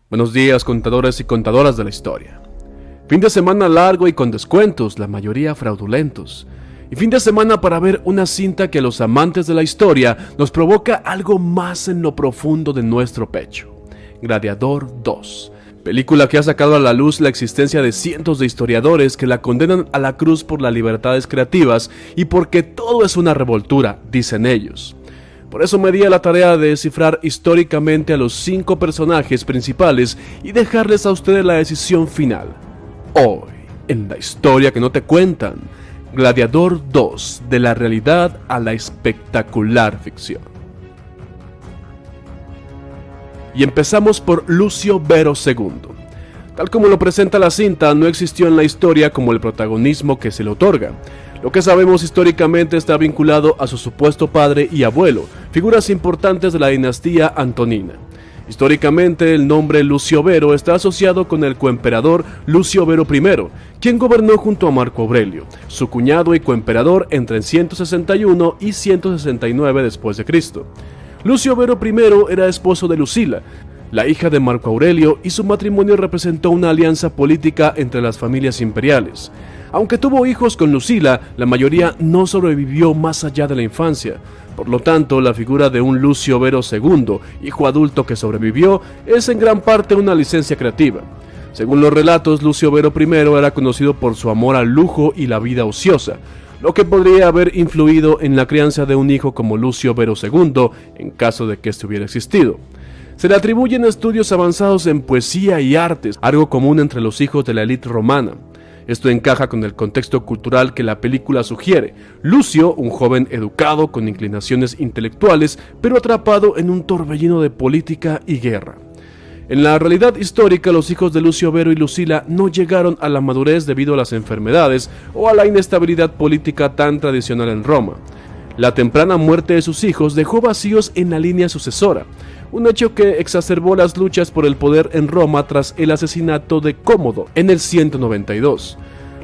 Buenos días, contadores y contadoras de la historia. Fin de semana largo y con descuentos, la mayoría fraudulentos. Y fin de semana para ver una cinta que a los amantes de la historia nos provoca algo más en lo profundo de nuestro pecho. Gladiador 2. Película que ha sacado a la luz la existencia de cientos de historiadores que la condenan a la cruz por las libertades creativas y porque todo es una revoltura, dicen ellos. Por eso me di a la tarea de descifrar históricamente a los 5 personajes principales y dejarles a ustedes la decisión final. Hoy, en la historia que no te cuentan, Gladiador 2, de la realidad a la espectacular ficción. Y empezamos por Lucio Vero II. Tal como lo presenta la cinta, no existió en la historia como el protagonismo que se le otorga. Lo que sabemos históricamente está vinculado a su supuesto padre y abuelo, figuras importantes de la dinastía antonina. Históricamente, el nombre Lucio Vero está asociado con el coemperador Lucio Vero I, quien gobernó junto a Marco Aurelio, su cuñado y coemperador entre 161 y 169 después de Cristo. Lucio Vero I era esposo de Lucila, la hija de Marco Aurelio, y su matrimonio representó una alianza política entre las familias imperiales. Aunque tuvo hijos con Lucila, la mayoría no sobrevivió más allá de la infancia. Por lo tanto, la figura de un Lucio Vero II, hijo adulto que sobrevivió, es en gran parte una licencia creativa. Según los relatos, Lucio Vero I era conocido por su amor al lujo y la vida ociosa, lo que podría haber influido en la crianza de un hijo como Lucio Vero II, en caso de que este hubiera existido. Se le atribuyen estudios avanzados en poesía y artes, algo común entre los hijos de la élite romana. Esto encaja con el contexto cultural que la película sugiere. Lucio, un joven educado con inclinaciones intelectuales, pero atrapado en un torbellino de política y guerra. En la realidad histórica, los hijos de Lucio Vero y Lucila no llegaron a la madurez debido a las enfermedades o a la inestabilidad política tan tradicional en Roma. La temprana muerte de sus hijos dejó vacíos en la línea sucesora, un hecho que exacerbó las luchas por el poder en Roma tras el asesinato de Cómodo en el 192.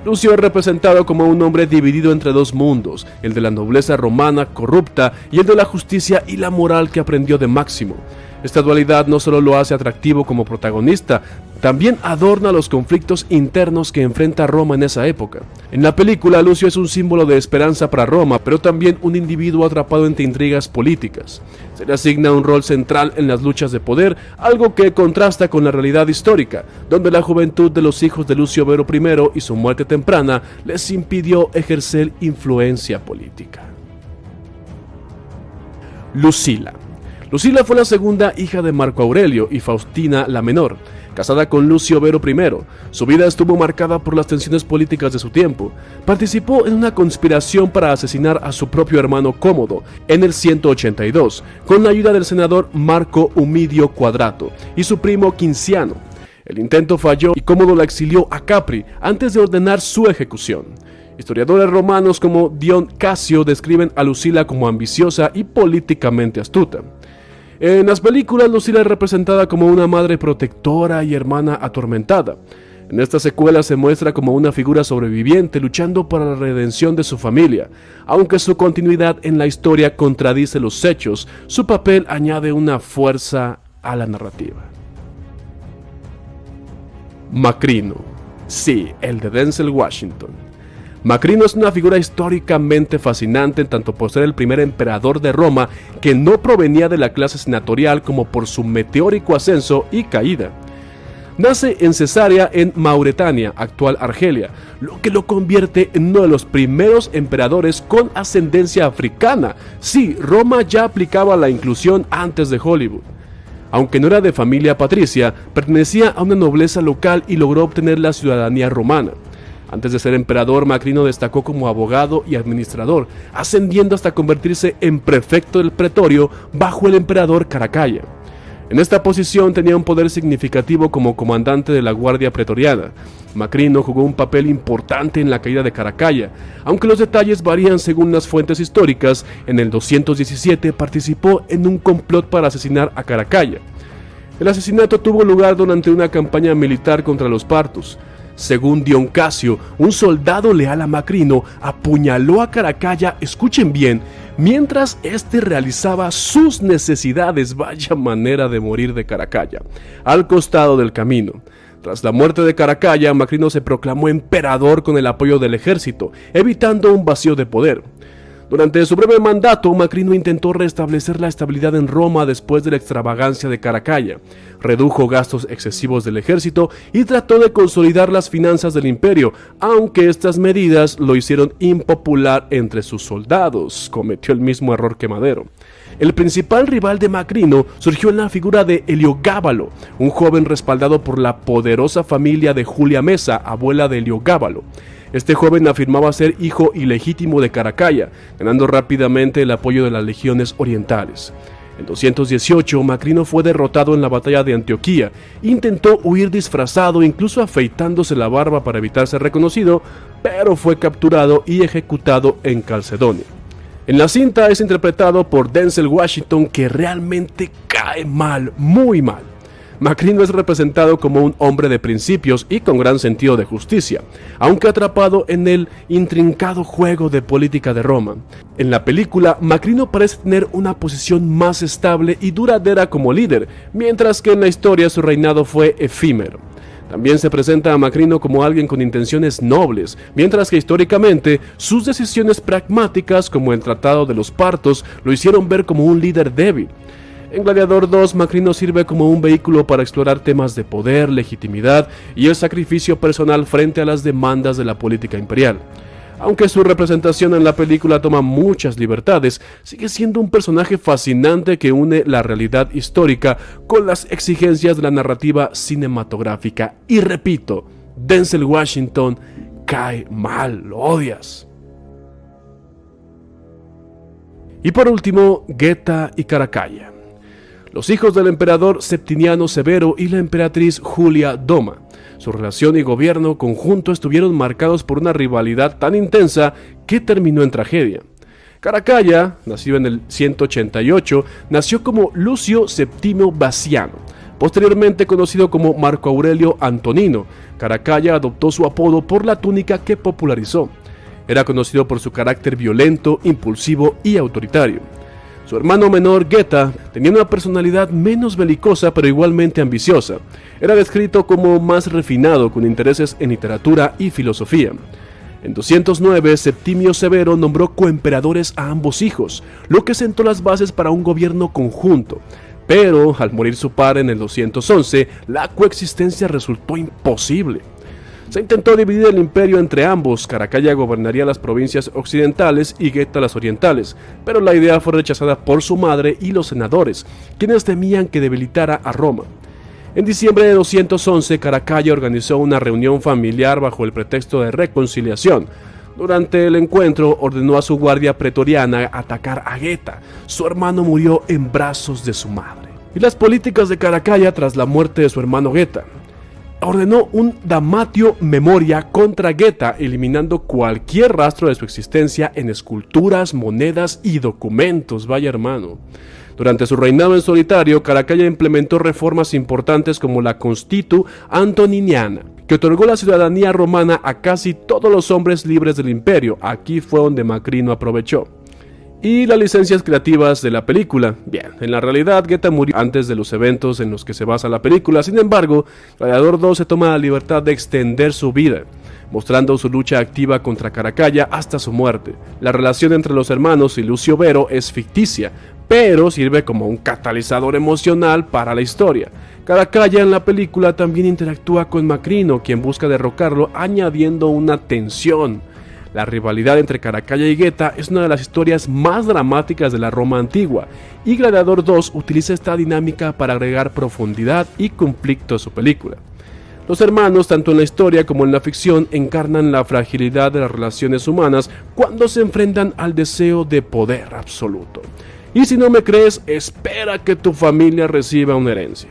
Lucio es representado como un hombre dividido entre dos mundos, el de la nobleza romana corrupta y el de la justicia y la moral que aprendió de Máximo. Esta dualidad no solo lo hace atractivo como protagonista, también adorna los conflictos internos que enfrenta Roma en esa época. En la película, Lucio es un símbolo de esperanza para Roma, pero también un individuo atrapado entre intrigas políticas. Se le asigna un rol central en las luchas de poder, algo que contrasta con la realidad histórica, donde la juventud de los hijos de Lucio Vero I y su muerte temprana les impidió ejercer influencia política. Lucila. Lucila fue la segunda hija de Marco Aurelio y Faustina la menor, casada con Lucio Vero I. Su vida estuvo marcada por las tensiones políticas de su tiempo. Participó en una conspiración para asesinar a su propio hermano Cómodo en el 182, con la ayuda del senador Marco Humidio Quadrato y su primo Quinciano. El intento falló y Cómodo la exilió a Capri antes de ordenar su ejecución. Historiadores romanos como Dion Casio describen a Lucila como ambiciosa y políticamente astuta. En las películas, Lucila es representada como una madre protectora y hermana atormentada. En esta secuela se muestra como una figura sobreviviente luchando para la redención de su familia. Aunque su continuidad en la historia contradice los hechos, su papel añade una fuerza a la narrativa. Macrino. Sí, el de Denzel Washington. Macrino es una figura históricamente fascinante tanto por ser el primer emperador de Roma que no provenía de la clase senatorial como por su meteórico ascenso y caída. Nace en Cesarea en Mauretania, actual Argelia, lo que lo convierte en uno de los primeros emperadores con ascendencia africana. Sí, Roma ya aplicaba la inclusión antes de Hollywood. Aunque no era de familia patricia, pertenecía a una nobleza local y logró obtener la ciudadanía romana. Antes de ser emperador, Macrino destacó como abogado y administrador, ascendiendo hasta convertirse en prefecto del pretorio bajo el emperador Caracalla. En esta posición tenía un poder significativo como comandante de la guardia pretoriana. Macrino jugó un papel importante en la caída de Caracalla, aunque los detalles varían según las fuentes históricas. En el 217 participó en un complot para asesinar a Caracalla. El asesinato tuvo lugar durante una campaña militar contra los partos. Según Dion Casio, un soldado leal a Macrino apuñaló a Caracalla, escuchen bien, mientras este realizaba sus necesidades, vaya manera de morir de Caracalla, al costado del camino. Tras la muerte de Caracalla, Macrino se proclamó emperador con el apoyo del ejército, evitando un vacío de poder. Durante su breve mandato, Macrino intentó restablecer la estabilidad en Roma después de la extravagancia de Caracalla, redujo gastos excesivos del ejército y trató de consolidar las finanzas del imperio, aunque estas medidas lo hicieron impopular entre sus soldados. Cometió el mismo error que Madero. El principal rival de Macrino surgió en la figura de Heliogábalo, un joven respaldado por la poderosa familia de Julia Mesa, abuela de Heliogábalo. Este joven afirmaba ser hijo ilegítimo de Caracalla, ganando rápidamente el apoyo de las legiones orientales. En 218, Macrino fue derrotado en la batalla de Antioquía. Intentó huir disfrazado, incluso afeitándose la barba para evitar ser reconocido, pero fue capturado y ejecutado en Calcedonia. En la cinta es interpretado por Denzel Washington, que realmente cae mal, muy mal. Macrino es representado como un hombre de principios y con gran sentido de justicia, aunque atrapado en el intrincado juego de política de Roma. En la película, Macrino parece tener una posición más estable y duradera como líder, mientras que en la historia su reinado fue efímero. También se presenta a Macrino como alguien con intenciones nobles, mientras que históricamente sus decisiones pragmáticas, como el Tratado de los Partos, lo hicieron ver como un líder débil. En Gladiador 2, Macrino sirve como un vehículo para explorar temas de poder, legitimidad y el sacrificio personal frente a las demandas de la política imperial. Aunque su representación en la película toma muchas libertades, sigue siendo un personaje fascinante que une la realidad histórica con las exigencias de la narrativa cinematográfica. Y repito, Denzel Washington cae mal, lo odias. Y por último, Geta y Caracalla. Los hijos del emperador Septimiano Severo y la emperatriz Julia Doma. Su relación y gobierno conjunto estuvieron marcados por una rivalidad tan intensa que terminó en tragedia. Caracalla, nacido en el 188, nació como Lucio Septimio Vasiano, posteriormente conocido como Marco Aurelio Antonino. Caracalla adoptó su apodo por la túnica que popularizó. Era conocido por su carácter violento, impulsivo y autoritario. Su hermano menor, Geta, tenía una personalidad menos belicosa pero igualmente ambiciosa. Era descrito como más refinado, con intereses en literatura y filosofía. En 209, Septimio Severo nombró coemperadores a ambos hijos, lo que sentó las bases para un gobierno conjunto. Pero, al morir su padre en el 211, la coexistencia resultó imposible. Se intentó dividir el imperio entre ambos. Caracalla gobernaría las provincias occidentales y Geta las orientales, pero la idea fue rechazada por su madre y los senadores, quienes temían que debilitara a Roma. En diciembre de 211, Caracalla organizó una reunión familiar bajo el pretexto de reconciliación. Durante el encuentro, ordenó a su guardia pretoriana atacar a Geta. Su hermano murió en brazos de su madre. Y las políticas de Caracalla tras la muerte de su hermano Geta. Ordenó un damatio memoria contra Geta, eliminando cualquier rastro de su existencia en esculturas, monedas y documentos. Vaya hermano. Durante su reinado en solitario, Caracalla implementó reformas importantes como la Constitu Antoniniana, que otorgó la ciudadanía romana a casi todos los hombres libres del imperio. Aquí fue donde Macrino aprovechó. Y las licencias creativas de la película. Bien, en la realidad Geta murió antes de los eventos en los que se basa la película. Sin embargo, Gladiador 2 se toma la libertad de extender su vida, mostrando su lucha activa contra Caracalla hasta su muerte. La relación entre los hermanos y Lucio Vero es ficticia, pero sirve como un catalizador emocional para la historia. Caracalla en la película también interactúa con Macrino, quien busca derrocarlo, añadiendo una tensión. La rivalidad entre Caracalla y Geta es una de las historias más dramáticas de la Roma antigua, y Gladiador 2 utiliza esta dinámica para agregar profundidad y conflicto a su película. Los hermanos, tanto en la historia como en la ficción, encarnan la fragilidad de las relaciones humanas cuando se enfrentan al deseo de poder absoluto. Y si no me crees, espera que tu familia reciba una herencia.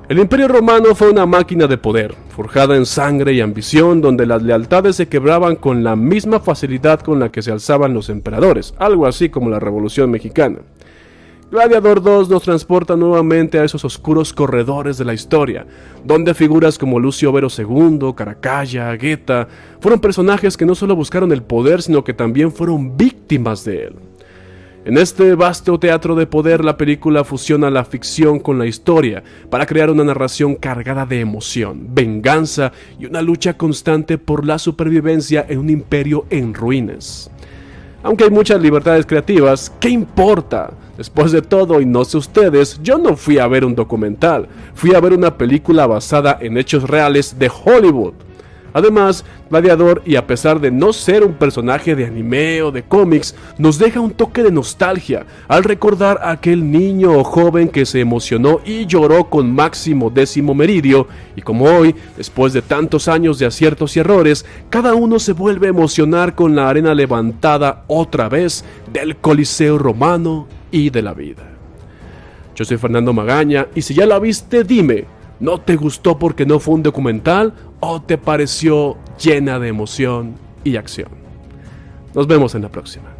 El Imperio Romano fue una máquina de poder, forjada en sangre y ambición, donde las lealtades se quebraban con la misma facilidad con la que se alzaban los emperadores, algo así como la Revolución Mexicana. Gladiador 2 nos transporta nuevamente a esos oscuros corredores de la historia, donde figuras como Lucio Vero II, Caracalla, Geta, fueron personajes que no solo buscaron el poder, sino que también fueron víctimas de él. En este vasto teatro de poder, la película fusiona la ficción con la historia para crear una narración cargada de emoción, venganza y una lucha constante por la supervivencia en un imperio en ruinas. Aunque hay muchas libertades creativas, ¿qué importa? Después de todo, y no sé ustedes, yo no fui a ver un documental, fui a ver una película basada en hechos reales de Hollywood. Además, Gladiador, y a pesar de no ser un personaje de anime o de cómics, nos deja un toque de nostalgia al recordar a aquel niño o joven que se emocionó y lloró con Máximo Décimo Meridio, y como hoy, después de tantos años de aciertos y errores, cada uno se vuelve a emocionar con la arena levantada otra vez del Coliseo Romano y de la vida. Yo soy Fernando Magaña, y si ya la viste, dime, ¿no te gustó porque no fue un documental o te pareció llena de emoción y acción? Nos vemos en la próxima.